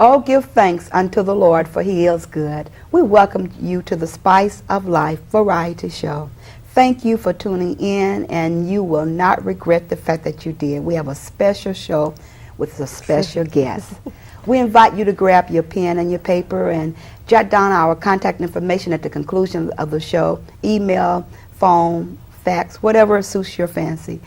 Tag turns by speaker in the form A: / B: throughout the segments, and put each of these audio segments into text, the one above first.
A: Oh, give thanks unto the Lord, for he is good. We welcome you to the Spice of Life variety show. Thank you for tuning in, and you will not regret the fact that you did. We have a special show with a special guest. We invite you to grab your pen and your paper and jot down our contact information at the conclusion of the show. Email, phone, fax, whatever suits your fancy.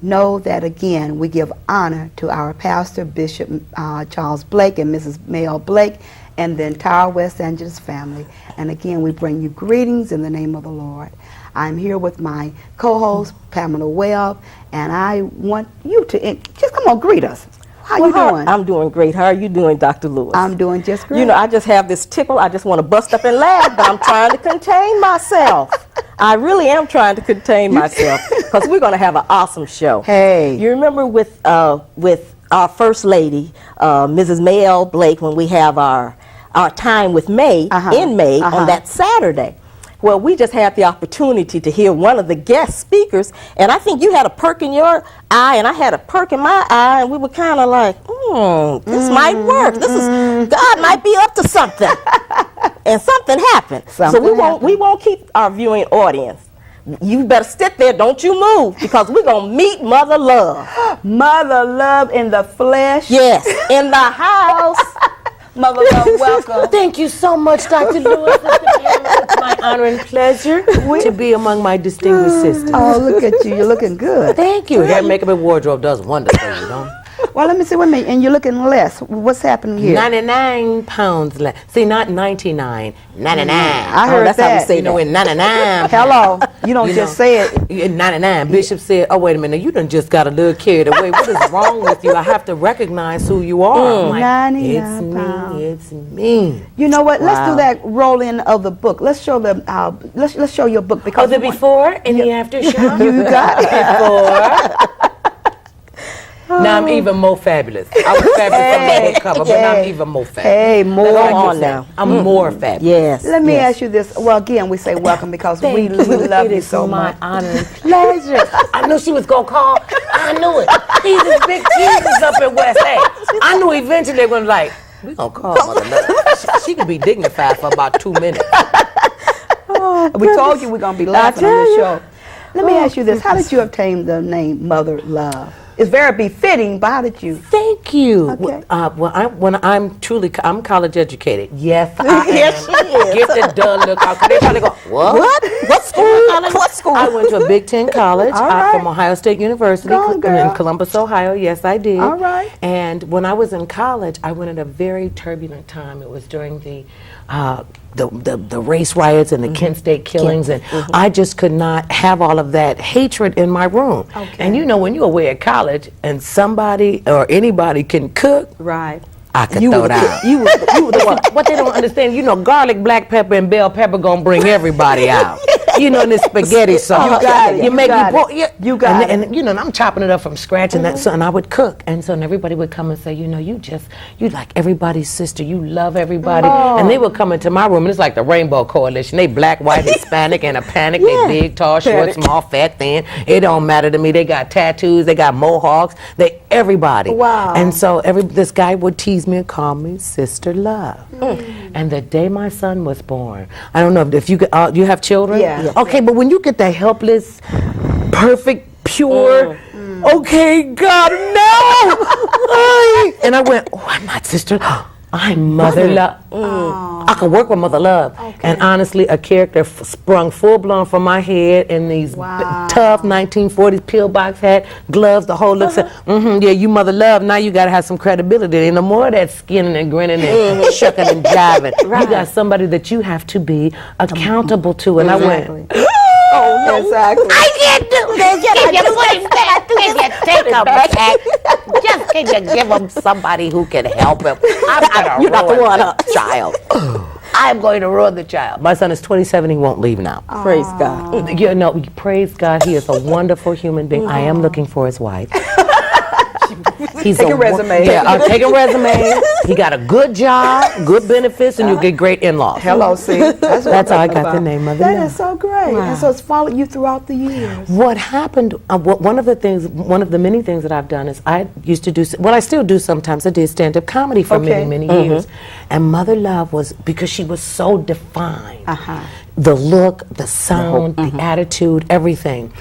A: Know that, again, we give honor to our pastor, Bishop Charles Blake and Mrs. Mel Blake, and the entire West Angeles family. And again, we bring you greetings in the name of the Lord. I'm here with my co-host, Pamela Webb, and I want you to just come on, greet us. How you doing?
B: I'm doing great. How are you doing, Dr. Lewis?
A: I'm doing just great.
B: You know, I just have this tickle. I just want to bust up and laugh, but I'm trying to contain myself. I really am trying to contain myself because we're going to have an awesome show.
A: Hey.
B: You remember with our First Lady, Mrs. Mel Blake, when we have our time with May, in May, on that Saturday. Well, we just had the opportunity to hear one of the guest speakers, and I think you had a perk in your eye, and I had a perk in my eye, and we were kind of like, this might work. God might be up to something. And something happened. So we won't keep our viewing audience. You better sit there, don't you move, because we're going to meet Mother Love.
A: Mother Love in the flesh.
B: Yes, in the house.
A: Mother Love, welcome.
C: Thank you so much, Dr. Lewis. It's my honor and pleasure to be among my distinguished sisters.
A: Oh, look at you. You're looking good.
C: Thank you. Hair, makeup, and wardrobe does wonders for you, don't it?
A: Well, let me see. Wait a minute. And you're looking less. What's happening here?
C: 99 pounds less. See, not 99. 99.
A: I heard
B: that's
A: that.
B: how we say
C: You know, in 99.
A: Hello. You don't just say it.
C: In 99. Bishop said, oh, wait a minute. You done just got a little carried away. What is wrong with you? I have to recognize who you are. I'm like,
A: 99 pounds.
C: It's me.
A: You know what? Let's do that roll-in of the book. Let's show them. Let's show your book because
C: the before and the after show?
A: You got it.
C: Before. Now I'm even more fabulous. I was fabulous on the book cover, but now I'm even more fabulous.
A: Hey, more
B: on now.
C: I'm more fabulous.
B: Yes.
A: Let me ask you this. Well, again, we say welcome because we love you so much.
C: It is my honor and pleasure. I knew she was going to call. I knew it. These is big Jesus up in West A. I knew eventually they were like, we're going to call Mother Love. She could be dignified for about 2 minutes.
A: We told you we're going to be laughing on this show. Let me ask you this. How did you obtain the name Mother Love? It's very befitting, but how did you?
C: Thank you.
A: Okay.
C: I'm college educated. Yes, I am.
B: Yes, she is.
C: Get the duh look out. 'Cause they probably go, what?
B: What school? What school?
C: I went to a Big Ten college.
A: All right.
C: From Ohio State University
A: Go on, girl.
C: in Columbus, Ohio. Yes, I did.
A: All right.
C: And when I was in college, I went at a very turbulent time. It was during the race riots and the Kent State killings, and I just could not have all of that hatred in my room.
A: Okay.
C: And you know, when you're away at college and somebody or anybody can cook,
A: Right.
C: I could throw down. You were the one. What they don't understand, you know, garlic, black pepper, and bell pepper gonna bring everybody out. You know, in this spaghetti sauce.
A: You got it.
C: You make
A: got
C: me
A: it.
C: pour. Yeah.
A: You got
C: and,
A: it.
C: And you know, and I'm chopping it up from scratch, and and I would cook, and so everybody would come and say, you know, you like everybody's sister. You love everybody, and they would come into my room, and it's like the Rainbow Coalition. They black, white, Hispanic, and a panic. They big, tall, short, small, fat, thin. It don't matter to me. They got tattoos. They got mohawks. Everybody.
A: Wow.
C: And so this guy would tease me and call me Sister Love. And the day my son was born, I don't know if you you have children.
A: Yeah. Yes.
C: Okay, but when you get that helpless, perfect, pure, okay, God, no! And I went, oh, I'm not Sister. I'm Mother Love. I could work with Mother Love. Okay. And honestly, a character sprung full-blown from my head in these tough 1940s pillbox hat, gloves, the whole look. Yeah, you Mother Love. Now you got to have some credibility. Ain't no more of that skinning and grinning and shucking and jiving. Right. You got somebody that you have to be accountable to. And I went,
A: Oh, no. Exactly.
C: I can't do this. Keep your foot back. Take a back. Just can you give him somebody who can help him?
B: You're not the one, huh?
C: Child. I'm going to ruin the child. My son is 27. He won't leave now.
B: Praise God.
C: You know, praise God. He is a wonderful human being. I am looking for his wife. He's
A: Take a resume.
C: Yeah, take a resume. He got a good job, good benefits, and you'll get great in-laws.
A: Hello, see? That's
C: how I got the name of it.
A: That is so great. And so it's followed you throughout the years.
C: What happened, one of the many things that I've done is I used to do, well, I still do sometimes, I did stand-up comedy for many, many years. And Mother Love was, because she was so defined, the look, the sound, the attitude, everything.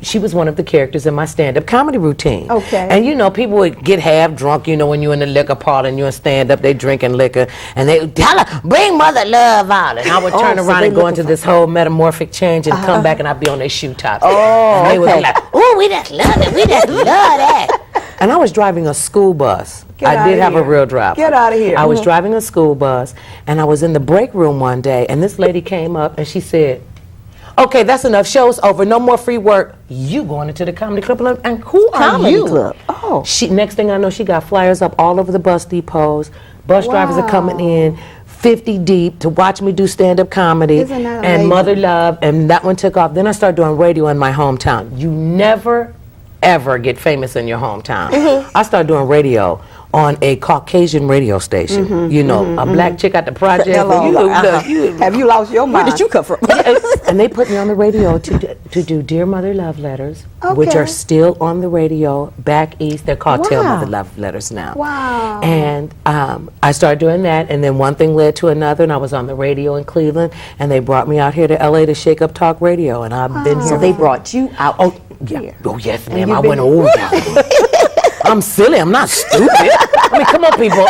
C: She was one of the characters in my stand-up comedy routine.
A: Okay.
C: And you know, people would get half drunk, you know, when you're in the liquor parlor and you're in stand-up, they drinking liquor, and they tell her, bring Mother Love out. And I would turn around and go into this whole metamorphic change and come back and I'd be on their shoe tops. And they would be like, ooh, we just love it, we just love that. And I was driving a school bus. I did have a real driver.
A: Get out of here.
C: I was driving a school bus, and I was in the break room one day, and this lady came up and she said, okay, that's enough. Show's over. No more free work. You going into the comedy club? And who are you?
B: Club.
A: Oh.
C: Next thing I know, she got flyers up all over the bus depots. Bus drivers are coming in 50 deep to watch me do stand-up comedy.
A: Isn't that amazing?
C: And Mother Love, and that one took off. Then I started doing radio in my hometown. You never, ever get famous in your hometown. I started doing radio on a Caucasian radio station. You know, a black chick at the project.
A: Have you lost your mind?
B: Where did you come from?
C: And they put me on the radio to do Dear Mother Love Letters, which are still on the radio back east. They're called Tell Mother Love Letters now.
A: Wow.
C: And I started doing that, and then one thing led to another, and I was on the radio in Cleveland, and they brought me out here to LA to shake up talk radio, and I've been here.
B: So they brought you out.
C: Yeah. Oh, yes, ma'am. I went over. I'm silly. I'm not stupid. I mean, come on, people.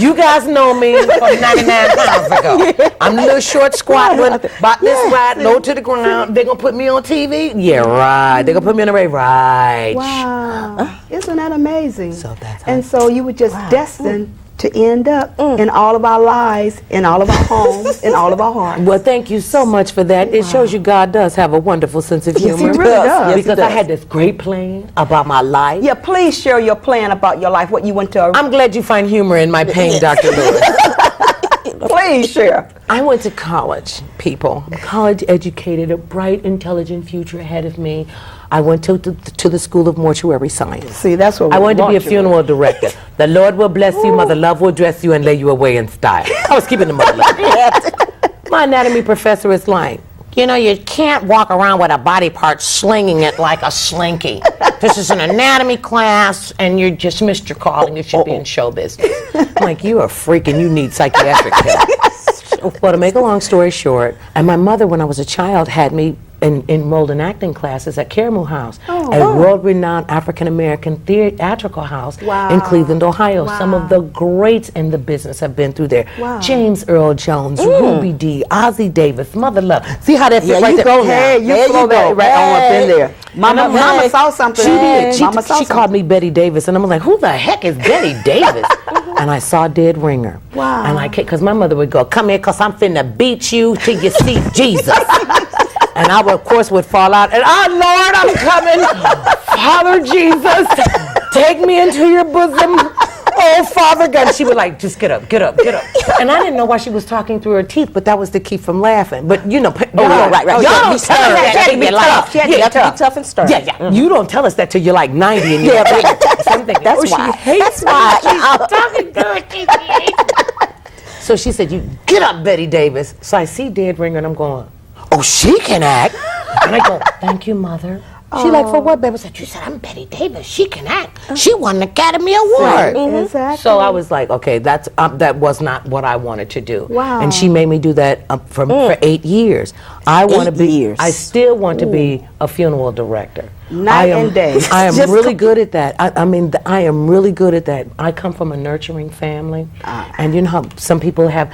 C: You guys know me from 99 pounds ago. I'm a little short, squat one, about this wide, low to the ground. They're going to put me on TV? Yeah, right. They're going to put me on the radio? Right.
A: Wow. Isn't that amazing?
C: So that's
A: and so you were just destined to end up in all of our lives, in all of our homes, in all of our hearts.
C: Well, thank you so much for that. It shows you God does have a wonderful sense of humor.
A: Yes, He really does.
C: Because I had this great plan about my life.
A: Yeah, please share your plan about your life, what you went to.
C: I'm glad you find humor in my pain, Dr. Lewis.
A: Please share.
C: I went to college, people. I'm college educated, a bright, intelligent future ahead of me. I went to the School of Mortuary Science.
A: See, that's what
C: I wanted to be a funeral director. The Lord will bless you, Mother Love will dress you, and lay you away in style. I was keeping the Mother Love. My anatomy professor is like, you know, you can't walk around with a body part slinging it like a slinky. This is an anatomy class, and you just missed your calling. You should be in show business. I'm like, you are a freak, and you need psychiatric help. Well, to make a long story short, and my mother, when I was a child, had me enrolled in acting classes at Caramoo House, a world-renowned African-American theatrical house in Cleveland, Ohio. Some of the greats in the business have been through there. James Earl Jones, Ruby Dee, Ozzie Davis, Mother Love. See how that fit right there?
A: Hey, you flow that right on up in there. Mama saw something.
C: She did. She called me Betty Davis, and I'm like, who the heck is Betty Davis? And I saw Dead Ringer.
A: Wow.
C: And I because my mother would go, come here, because I'm finna beat you till you see Jesus. And I, of course, would fall out. And, Lord, I'm coming. Father Jesus, take me into your bosom. Oh, Father God. And she would like, just get up, get up, get up. And I didn't know why she was talking through her teeth, but that was to keep from laughing. But, you know,
B: right.
C: Y'all don't tell us that till you're like,
B: She had to be tough and stern.
C: yeah. You don't tell us that till you're like 90 and you're like,
B: That's why.
C: She hates
B: why.
C: She's talking good. She hates. So she said, you get up, Betty Davis. So I see Dead Ringer, and I'm going, oh, she can act. And I go, thank you, Mother. She like, for what, baby? I said, you said, I'm Betty Davis. She can act. She won an Academy Award.
A: Exactly.
C: So I was like, okay, that was not what I wanted to do.
A: Wow.
C: And she made me do that for 8 years. I want to be. I still want to be a funeral director.
A: Night and day.
C: I am really good at that. I mean, I am really good at that. I come from a nurturing family, and you know how some people have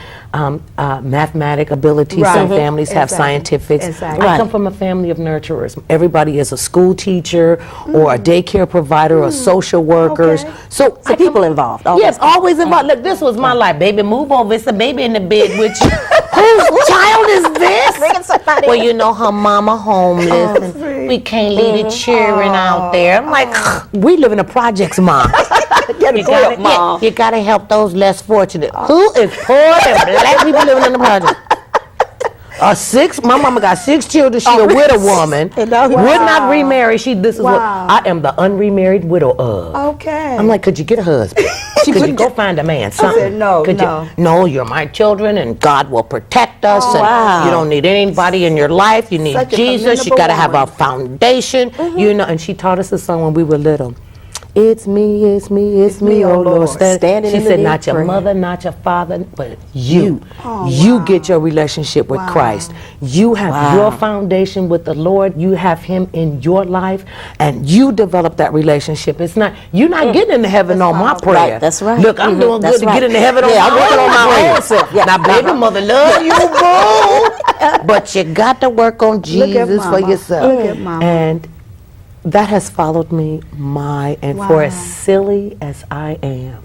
C: mathematic abilities. Some families have scientifics.
A: Exactly.
C: I come from a family of nurturers. Everybody is a school teacher or a daycare provider or social workers.
A: Okay.
C: So
B: people involved.
C: Yes, always involved. Look, this was my life. Baby, move over. It's a baby in the bed with you. Whose child is this? Well, you know, her mama homeless. And we can't leave the children out there. I'm like, we live in a projects, Mom. You gotta help those less fortunate. Who is poor and black people living in the project? My mama got 6 children. She a widow woman. Would not remarry. This is what I am, the unremarried widow of.
A: Okay.
C: I'm like, could you get a husband? Could you go find a man? Something.
A: I said, no.
C: No, you're my children, and God will protect us. And you don't need anybody in your life. You need Jesus. You gotta have a foundation. You know. And she taught us a song when we were little. It's me, oh Lord. Standing she said, not your mother, not your father, but you. You get your relationship with Christ. You have your foundation with the Lord. You have Him in your life, and you develop that relationship. It's not, you're not getting into heaven on my prayer.
B: Right, that's right.
C: Look, I'm doing good to get into heaven on my working on my own self. Now, baby, mother, love you, boo. But you got to work on Jesus for yourself.
A: Look at Mama.
C: And that has followed me for as silly as I am,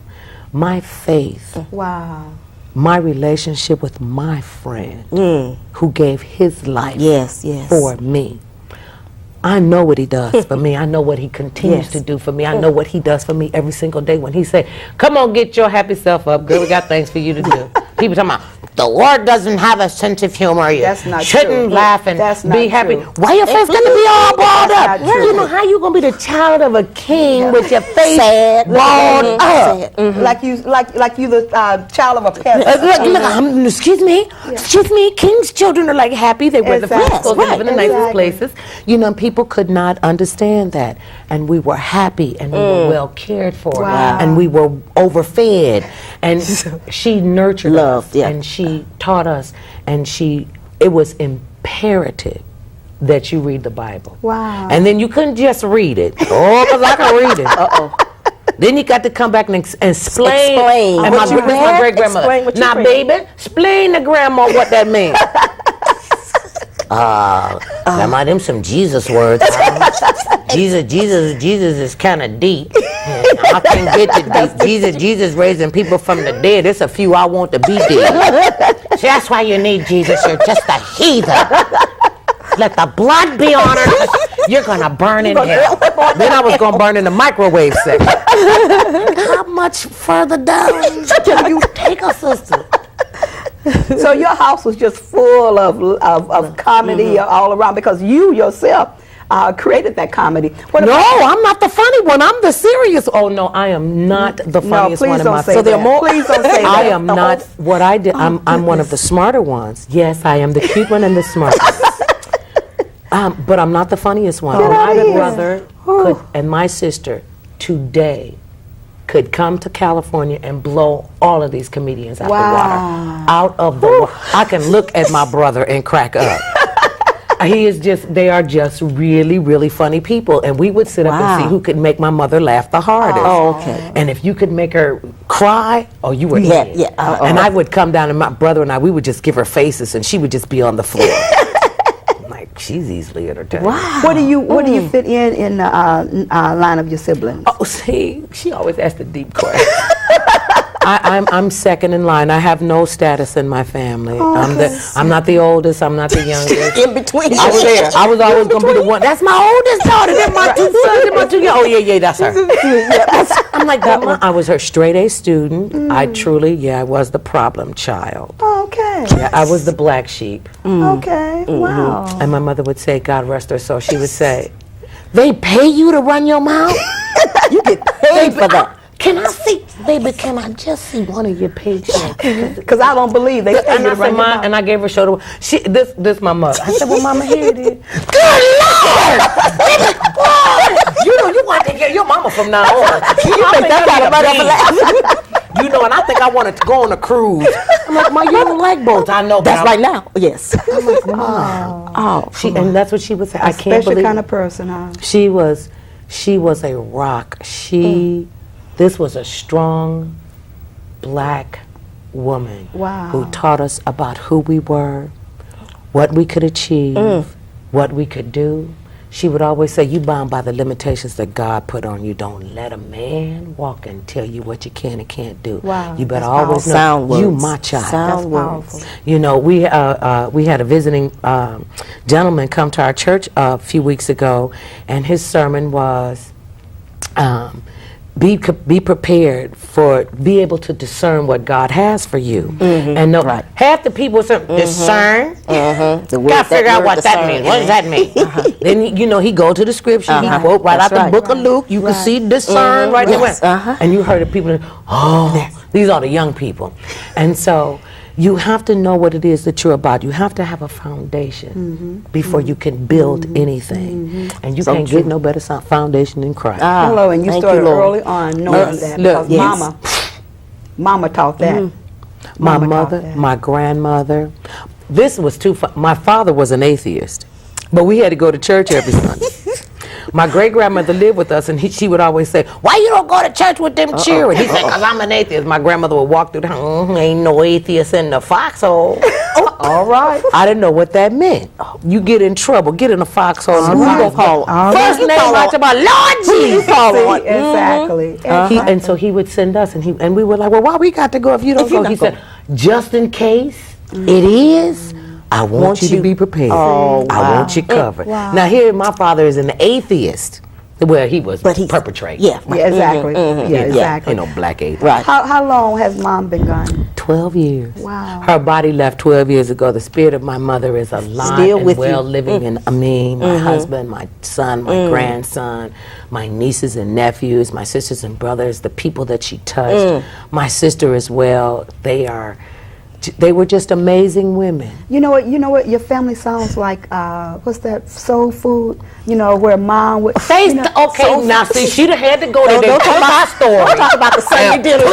C: my faith, my relationship with my friend who gave his life for me. I know what he does for me. I know what he continues to do for me. I know what he does for me every single day when he say, come on, get your happy self up, girl, we got things for you to do. People talking about, the Lord doesn't have a sense of humor. You shouldn't laugh and be happy. Why your face got to be all balled up? You know, how you going to be the child of a king with your face balled up?
A: Like you the child of a peasant.
C: Excuse me, king's children are like happy. They wear the flags, they live in the nicest places. You know, people could not understand that. And we were happy, and we were well cared for, and we were overfed. And she nurtured us, and she taught us, and it was imperative that you read the Bible.
A: Wow.
C: And then you couldn't just read it. Oh, because I can read it. Then you got to come back and explain. And my great-grandmother. Now, baby, explain to grandma what that means. Grandma, them some Jesus words. Jesus is kind of deep. I can't get to deep. Jesus raising people from the dead. There's a few I want to be dead. See, that's why you need Jesus. You're just a heathen. Let the blood be on her. You're gonna burn in hell. Then I was gonna burn in the microwave section. How much further down can you take us, sister?
A: So your house was just full of comedy all around because you yourself created that comedy.
C: I'm not the funny one. I'm the serious. Oh no, I am not the funniest one in my family.
A: So there are more. Please don't say that.
C: I am not. What I did. I'm one of the smarter ones. Yes, I am the cute one and the smartest. But I'm not the funniest one. My brother and my sister today could come to California and blow all of these comedians out the water. Out of the water. I can look at my brother and crack up. They are just really, really funny people. And we would sit up and see who could make my mother laugh the hardest. And if you could make her cry, you were in. And I would come down, and my brother and we would just give her faces, and she would just be on the floor. She's easily entertained.
A: Wow. What do you fit in the line of your siblings?
C: Oh, see, she always asks the deep question. I'm second in line. I have no status in my family. I'm not the oldest. I'm not the youngest.
B: In between.
C: I was always gonna be the one. That's my oldest daughter. They're my 2 sons. They're my 2 young. Oh yeah, that's her. I'm like that. I was her straight A student. I truly, I was the problem child.
A: Okay.
C: Yeah, I was the black sheep.
A: Okay. Wow.
C: And my mother would say, God rest her soul, she would say, they pay you to run your mouth?
B: You get paid for that.
C: Can I see, baby, can I just see one of your paychecks?
A: Because I don't believe they pay you to run your mouth.
C: And I gave her shoulder. This my mother. I said, well, Mama, here it is. Good Lord! You know, you want to take care of your mama from now on. You think that kind of money. You know, and I think I wanted to go on a cruise. I'm like, Ma, you don't like boats. I know.
B: That's right now. Yes.
C: I'm like, Mom. And that's what she would say. I can't believe.
A: Special kind of person, huh?
C: She was a rock. This was a strong black woman who taught us about who we were, what we could achieve, what we could do. she would always say, you bound by the limitations that God put on you. Don't let a man walk and tell you what you can and can't do.
A: Wow,
C: You better
A: that's
C: always know,
B: Sound
C: you
B: words.
C: my child.
B: Sound
A: That's
B: words.
C: You know, we had a visiting gentleman come to our church a few weeks ago, and his sermon was, be prepared be able to discern what God has for you. And know, half the people say, discern? Gotta figure out what that means. What does that mean? Then, he go to the scripture, he quote right out the book of Luke. You can see discern right there. And you heard the people, these are the young people. And so, you have to know what it is that you're about. You have to have a foundation before you can build anything. And you can't get no better foundation than Christ.
A: Hello, and you started early on knowing that. Because Mama taught that.
C: My mother, my grandmother. This was my father was an atheist, but we had to go to church every Sunday. My great-grandmother lived with us, and she would always say, why you don't go to church with them children? He said, because I'm an atheist. My grandmother would walk through the house, ain't no atheist in the foxhole.
A: All right.
C: I didn't know what that meant. You get in trouble, get in a foxhole. And we gonna call first name out about Lord Jesus.
A: Exactly.
C: And so he would send us, and we were like, well, why we got to go if you don't go? He said, just in case it is, I want you to be prepared. I want you covered. Now here, my father is an atheist. Well, he was perpetrating.
A: Yeah, exactly. Yeah, exactly.
C: You know, black atheist.
B: Right.
A: How long has Mom been gone?
C: 12 years.
A: Wow.
C: Her body left 12 years ago. The spirit of my mother is alive
B: Still
C: and
B: with
C: well
B: you.
C: living in me, my husband, my son, my grandson, my nieces and nephews, my sisters and brothers, the people that she touched. My sister as well. They were just amazing women.
A: You know what? Your family sounds like, what's that, soul food? Where Mom would...
C: Now see, she'd have had to go there. Don't talk about story.
B: Don't talk about the Sunday dinner.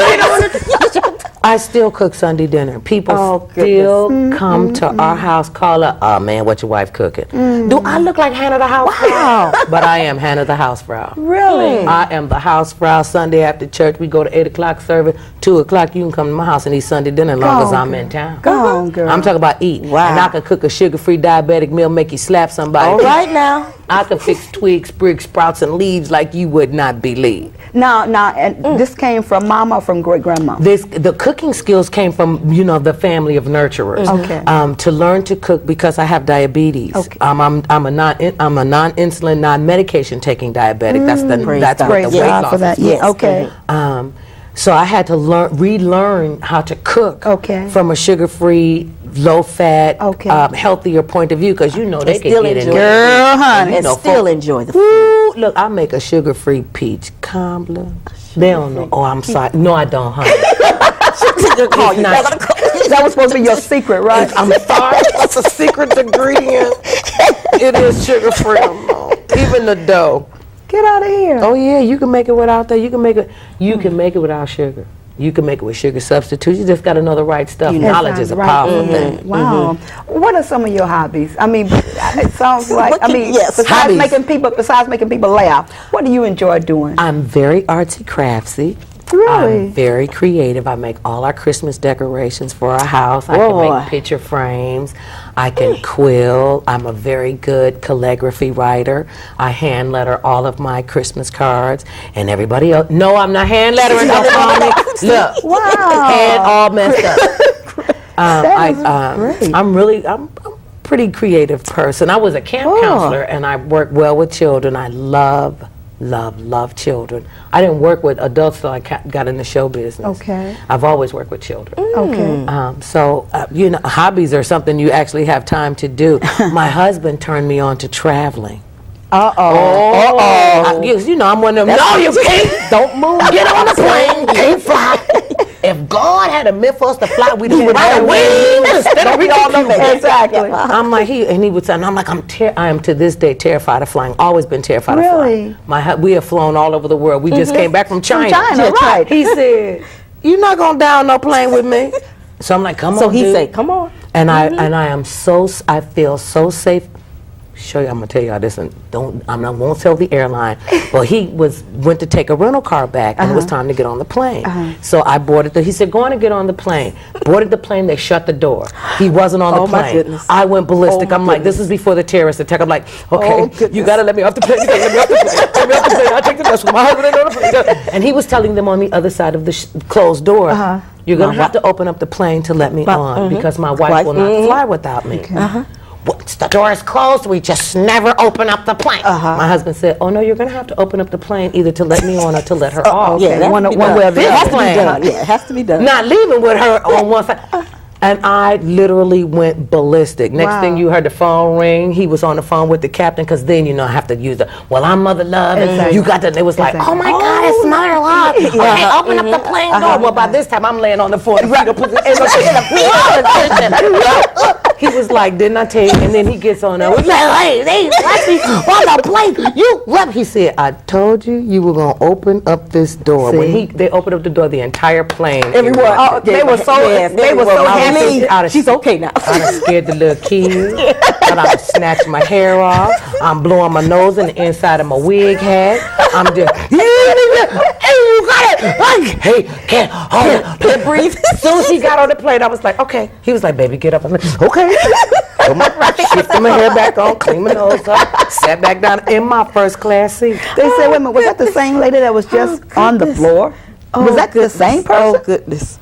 C: I still cook Sunday dinner. People still come to our house, call her, oh man, what your wife cooking? Do I look like Hannah the housefrau? But I am Hannah the housefrau.
A: Really?
C: I am the housefrau. Sunday after church, we go to 8 o'clock service. 2 o'clock, you can come to my house and eat Sunday dinner as long as I'm in town.
A: Go on, girl.
C: I'm talking about eating.
B: Wow.
C: And I can cook a sugar-free diabetic meal, make you slap somebody.
B: All right now.
C: I can fix twigs, sprigs, sprouts, and leaves like you would not believe.
A: Now, and this came from Mama or from great-grandma?
C: The cooking skills came from, the family of nurturers.
A: Okay.
C: To learn to cook because I have diabetes.
A: Okay.
C: I'm a non-insulin, non-medication taking diabetic. That's what the weight loss
A: for that.
C: is.
A: Yeah. Okay.
C: So I had to relearn how to cook from a sugar-free, low-fat, healthier point of view, because they can
B: still
C: get in
B: enjoy
C: there.
A: Girl, honey.
B: And still enjoy the food.
C: Woo, look, I make a sugar-free peach cobbler. They don't know. Oh, I'm sorry. No, I don't, honey.
A: That was supposed to be your secret, right?
C: I'm sorry. It's a secret ingredient. It is sugar-free. Even the dough.
A: Get out of here.
C: Oh yeah, you can make it without that. You can make it without sugar. You can make it with sugar substitutes. You just got to know the right stuff. Knowledge is a powerful thing.
A: Wow. What are some of your hobbies? I mean, it sounds like, besides making people laugh, what do you enjoy doing?
C: I'm very artsy craftsy.
A: Really?
C: I'm very creative. I make all our Christmas decorations for our house. I can make picture frames. I can quill. I'm a very good calligraphy writer. I hand letter all of my Christmas cards. And everybody else, no, I'm not hand lettering. Don't call me. Look, hand all messed up. I'm a pretty creative person. I was a camp counselor, and I work well with children. I love children. I didn't work with adults till I got in the show business.
A: Okay.
C: I've always worked with children.
A: Okay.
C: Hobbies are something you actually have time to do. My husband turned me on to traveling. I'm one of them. No, you can't. Don't move. Get on the plane. Can't fly. If God had a meant for us to fly, we'd have right wings. We all know that. Exactly. I'm like, he would say, and I'm like, I am to this day terrified of flying. Always been terrified of flying. We have flown all over the world. We just came back from China.
A: Right.
C: He said, "You're not gonna down no plane with me." So I'm like, "Come on."
B: So he said, "Come on."
C: And I feel so safe. show you. I'm gonna tell y'all this, and I won't tell the airline. But he went to take a rental car back, and it was time to get on the plane. So I boarded he said, go on and get on the plane. Boarded the plane. They shut the door. He wasn't on the plane.
B: My goodness.
C: I went ballistic. I'm like, this is before the terrorist attack. I'm like, okay, you gotta let me off the plane. You gotta let me off the plane. Let me off the plane. I take the bus. My husband ain't on the plane. And he was telling them on the other side of the closed door, you're going to have to open up the plane to let me on because my wife will not fly without me. Once the door is closed, we just never open up the plane. My husband said, oh no, you're going to have to open up the plane either to let me on or to let her off.
B: Yeah, one way or the other. Yeah, it has to be done.
C: Not leaving with her on one side. And I literally went ballistic. Next thing you heard the phone ring. He was on the phone with the captain because then, I have to use I'm Mother Love. And you got to, it was like, oh my God, it's Mother Love. Okay, open up the plane door. Well, by this time, I'm laying on the 40-feet position. He was like, didn't I tell you? And then he gets on there. He's like, hey, they left me on the plane. You left. He said, I told you were going to open up this door. When they opened up the door, the entire plane.
B: Everyone.
C: They were so happy.
B: She's okay now.
C: I'd have scared the little kids. I'd have snatched my hair off. I'm blowing my nose in the inside of my wig hat. I'm just, hey, you got it. Hey, can't hold it. Can't breathe. As soon as he got on the plane, I was like, okay. He was like, baby, get up. I'm like, okay. Shifted my hair back on, clean my nose up, sat back down in my first class seat.
A: They said, wait a minute, was that the same lady that was just on the floor? Was that the same person?
B: Oh, goodness.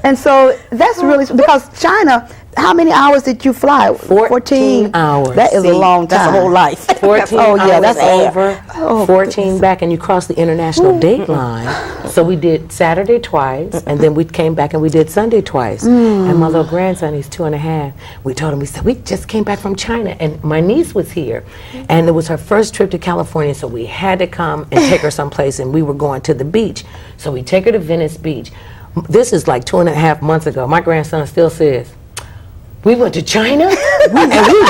A: And so that's really, because China, how many hours did you fly?
C: 14 hours.
A: That is a long time.
B: That's a whole life.
C: 14 hours that's over, 14 back, and you cross the international date line. So we did Saturday twice, and then we came back and we did Sunday twice. And my little grandson, he's 2.5, we told him, we said, we just came back from China, and my niece was here, and it was her first trip to California, so we had to come and take her someplace, and we were going to the beach. So we take her to Venice Beach. This is like 2.5 months ago. My grandson still says, we went to China and we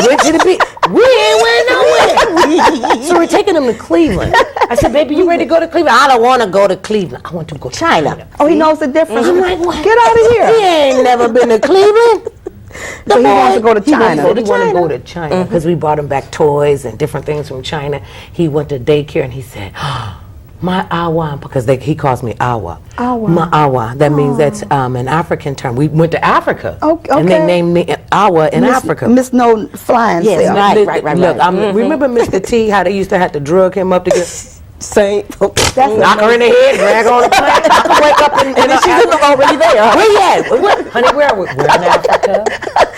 C: went to the beach. We ain't went nowhere. So we're taking him to Cleveland. I said, baby, you ready to go to Cleveland? I don't want to go to Cleveland. I want to go to China.
A: Oh, he knows the difference.
C: I'm like, what?
A: Get out of here.
C: He ain't never been to Cleveland.
A: So he wants to go to China.
C: He want to go to China because we brought him back toys and different things from China. He went to daycare and he said, my awa, because he calls me awa.
A: Awa.
C: My awa. That means that's an African term. We went to Africa.
A: Okay.
C: And they named me awa in Africa.
A: Miss No Flying
B: Yes,
A: Cell.
B: right.
C: Look, remember Mr. T, how they used to have to drug him up to get...
B: Same.
C: Knock her in the head, drag her on the plane. I could wake up and she's already there. Where you at? Honey, where are we? We're in Africa.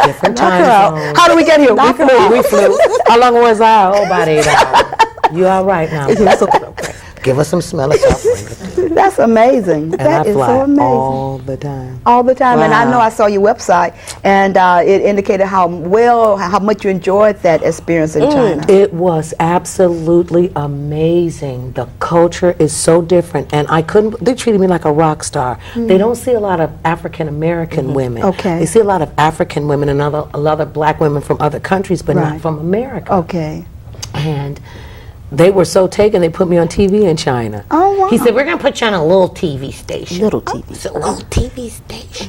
C: Different time zones.
A: How do we get here?
C: We flew. How long was I? Oh, about 8 hours. You all right now? Okay. Give us some smell of suffering.
A: That's amazing. That is so amazing.
C: All the time.
A: All the time.
B: Wow.
A: And I know I saw your website, and it indicated how much you enjoyed that experience in China.
C: It was absolutely amazing. The culture is so different, and they treated me like a rock star. They don't see a lot of African American women.
A: Okay.
C: They see a lot of African women and a lot of black women from other countries, but not from America.
A: Okay.
C: And they were so taken, they put me on TV in China.
A: Oh, wow.
C: He said, we're going to put you on a little TV station.
B: Little TV.
C: It's a little TV station.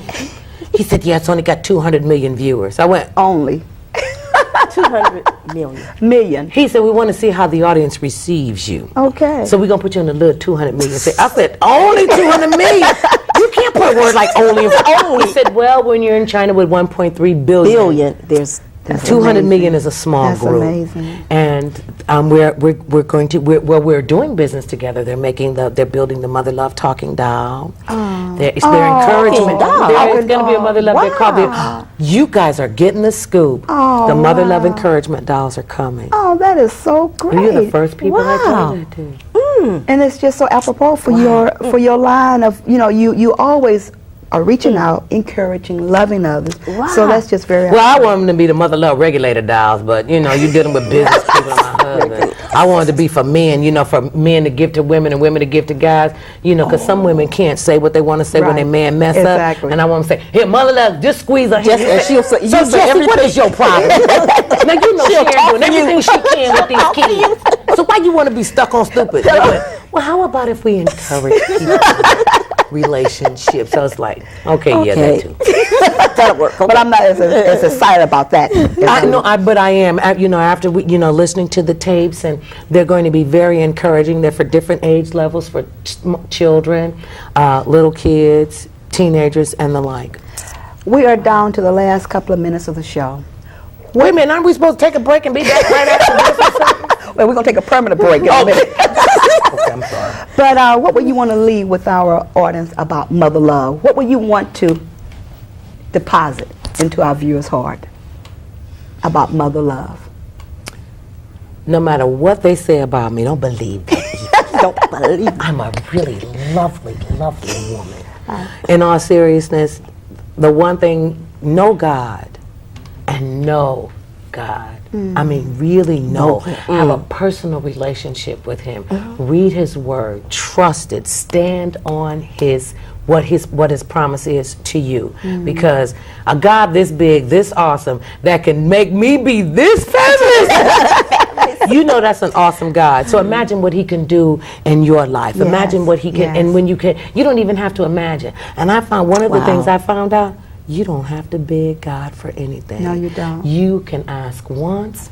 C: He said, yeah, it's only got 200 million viewers. I went,
A: Only.
B: 200
A: million.
C: He said, we want to see how the audience receives you.
A: Okay.
C: So we're going to put you on a little 200 million. I said, only 200 million? You can't put a word like only. He said, well, when you're in China with 1.3 billion.
B: There's
C: 200 million is a small group.
A: That's amazing.
C: And we're doing business together. They're building the Mother Love talking doll. It's their encouragement. There's going to be a Mother Love. They're called you guys are getting the scoop. The Mother Love encouragement dolls are coming.
A: Oh, that is so great.
C: And you're the first people I told that to.
A: And it's just so apropos for your line of, you always are reaching out, encouraging, loving others.
B: Wow.
A: So that's just very
C: Well, I want them to be the Mother Love regulator dolls, but you're dealing with business people and my husband. I wanted to be for men, for men to give to women and women to give to guys, because some women can't say what they want to say when their man mess up. And I want to say, here, Mother Love, just squeeze her hand.
B: and she'll say,
C: so Jessie, what is your problem? Now, Sharon doing everything she can with these kids. So why you want to be stuck on stupid? Well, how about if we encourage people? relationships. I was like, okay, yeah, that too.
B: That'll work. Okay.
A: But I'm not as excited about that.
C: But I am. After listening to the tapes, and they're going to be very encouraging. They're for different age levels, for children, little kids, teenagers, and the like.
A: We are down to the last couple of minutes of the show.
C: Wait a minute, aren't we supposed to take a break and be back right after this or something?
A: Well, we're going to take a permanent break in a minute.
C: Okay, I'm sorry.
A: But what would you want to leave with our audience about mother love? What would you want to deposit into our viewers' heart about mother love?
C: No matter what they say about me, don't believe that.
B: Don't believe it.
C: I'm a really lovely, lovely woman. In all seriousness, the one thing, know God and know God. I mean, really know. Have a personal relationship with Him. Read His Word. Trust it. Stand on what His promise is to you. Because a God this big, this awesome, that can make me be this fabulous. You know that's an awesome God. So imagine what He can do in your life.
A: Yes,
C: Imagine what He can, and when you don't even have to imagine. And I found one of the things I found out, you don't have to beg God for anything.
A: No, you don't.
C: You can ask once,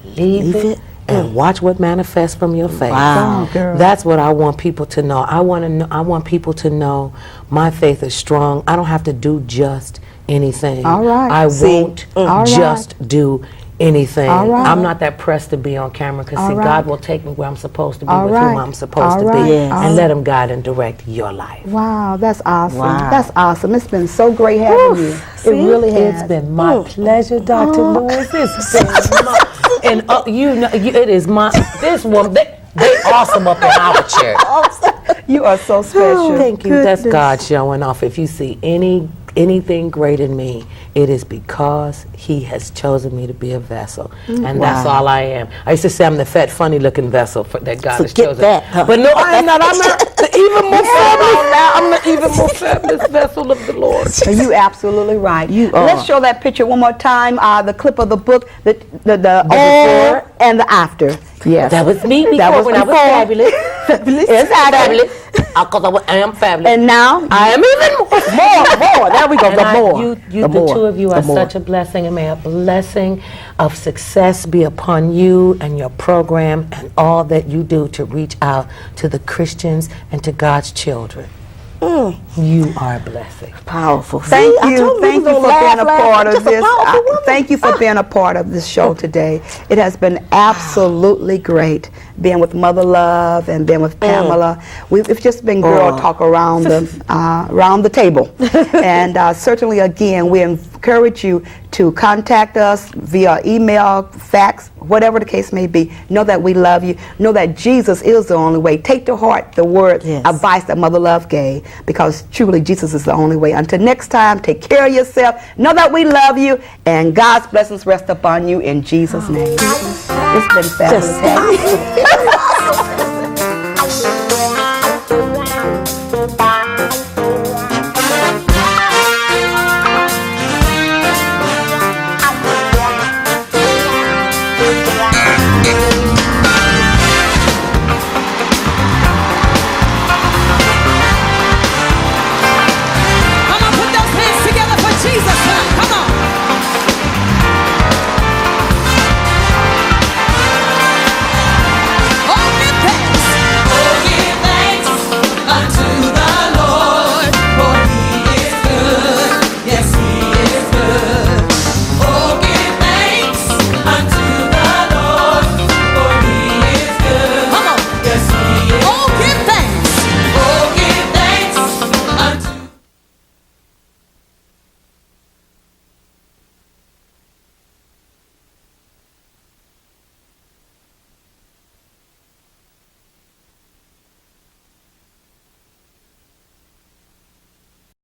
C: leave it, and watch what manifests from your faith.
B: Wow.
A: Oh, girl.
C: That's what I want people to know. I want people to know my faith is strong. I don't have to do just anything.
A: All right.
C: I won't just do anything.
A: All right.
C: I'm not that pressed to be on camera because
A: All right.
C: God will take me where I'm supposed to be
A: All
C: with
A: right.
C: whom I'm supposed
A: All
C: to
A: right.
C: be,
B: Yes.
C: and let Him guide and direct your life.
A: Wow, that's awesome.
B: Wow.
A: That's awesome. It's been so great having you. It really has.
C: It's been my pleasure, Dr. Lewis. It's been my, and it is my, this woman, they awesome up in our church.
A: You are so special.
C: Thank you. That's God showing off. If you see anything great in me, it is because He has chosen me to be a vessel, and that's all I am. I used to say I'm the fat, funny-looking vessel that God has chosen.
B: That, huh?
C: But no, I am not. I'm not the even more fabulous now. I'm the even more fabulous vessel of the Lord.
A: And you absolutely right. Let's show that picture one more time. The clip of the book, the before and the after. Yes,
C: That was me before
A: That was
C: when I was
A: before.
C: fabulous.
A: Exactly.
C: Because I am fabulous.
A: And now
C: I am even more.
A: There we go.
C: The two of you are such a blessing, and may a blessing of success be upon you and your program and all that you do to reach out to the Christians and to God's children. You are a blessing.
B: Powerful.
A: Thank
B: See, I
A: you.
B: told
A: Thank you
B: to
A: for
B: laugh,
A: being a
B: laugh.
A: part of
B: Just a
A: this.
B: powerful woman.
A: Thank you for being a part of this show today. It has been absolutely great being with Mother Love and being with Pamela. We've just been girl talk around the table. And certainly, again, we encourage you to contact us via email, fax, whatever the case may be. Know that we love you. Know that Jesus is the only way. Take to heart the word advice that Mother Love gave, because truly Jesus is the only way. Until next time, take care of yourself. Know that we love you, and God's blessings rest upon you in Jesus' name. It's been fabulous having you.